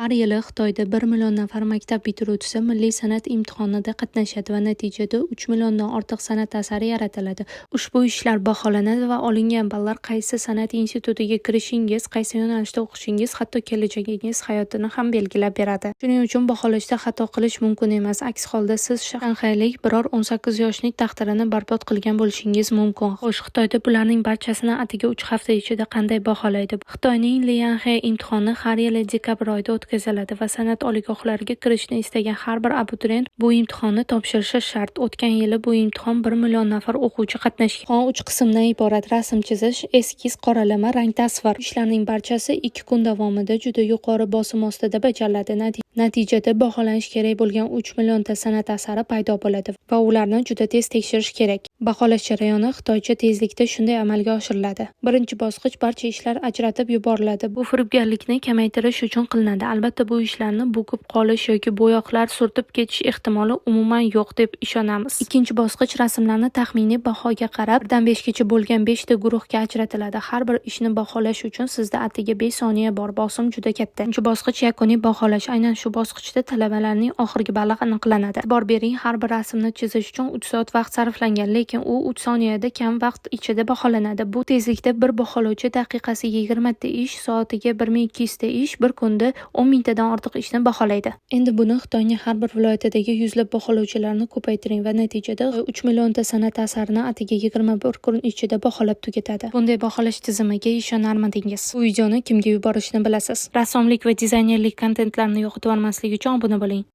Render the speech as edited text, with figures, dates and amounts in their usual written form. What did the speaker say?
Har yili Xitoyda 1 million nafar maktab bitiruvchisi milliy san'at imtihonida qatnashadi va natijada 3 milliondan ortiq san'at asari yaratiladi. Ushbu ishlar baholanadi va olingan ballar qaysi san'at institutiga kirishingiz, qaysi yo'nalishda o'qishingiz, hatto kelajagingiz hayotini ham belgilab beradi. Shuning uchun baholashda xato qilish mumkin emas. Aks holda siz shanxaylik biror 18 yoshlik taqdirini barbod qilgan bo'lishingiz mumkin. Xo'sh, Xitoyda bularning barchasini atigi 3 hafta ichida qanday baholaydi? Xitoyning Lianhe imtihoni har yili dekabr oyida o'tkaziladi va san'at oliygohlariga kirishni istagan har bir abituriyent bu imtihonni topshirishi shart. O'tgan yili bu imtihon 1 million nafar o'quvchi qatnashgan. Imtihon 3 qismdan iborat: rasm chizish, eskiz, qoralama, rang tasvir. Ishlarning barchasi 2 kun davomida juda yuqori bosim ostida bajariladi. Natijada baholanish kerak bo'lgan 3 millionta san'at asari paydo bo'ladi va ularni juda tez tekshirish kerak. Baholash jarayoni xitoycha tezlikda shunday amalga oshiriladi. Birinchi bosqich: barcha ishlar ajratib yuboriladi. Bu firibgarlikni kamaytirish uchun qilinadi. Albatta, bu ishlarni bo'kib qolish yoki bo'yoqlar surtib ketish ehtimoli umuman yo'q deb ishonamiz. Ikkinchi bosqich: rasmlarni taxminiy bahoga qarab 1 dan 5 gacha bo'lgan 5 ta guruhga ajratiladi. Har bir ishni baholash uchun sizda atigi 5 soniya bor. Bosim juda katta. Uchinchi bosqich: yakuniy baholash. Aynan shu bosqichda talabalarning oxirgi balli aniqlanadi. E'tibor bering, har bir rasmni chizish uchun 3 soat vaqt sarflangan, lekin u 3 soniyada kam vaqt ichida baholanadi. Bu tezlikda bir baholovchi daqiqasiga 20 ta ish, soatiga 1200 ta ish, bir kunda 10 mingtadan ortiq ishni baholaydi. Endi buni Xitoyning har bir viloyatidagi yuzlab baholovchilarni ko'paytiring va natijada 3 millionta san'at asarini atigi 21 kun ichida baholab tugatadi. Bunday baholash tizimiga ishonarmidingiz? Bu videoni kimga yuborishni bilasiz? Rassomlik va dizaynerlik kontentlarini yo'qotib olmaslik uchun obuna bo'ling.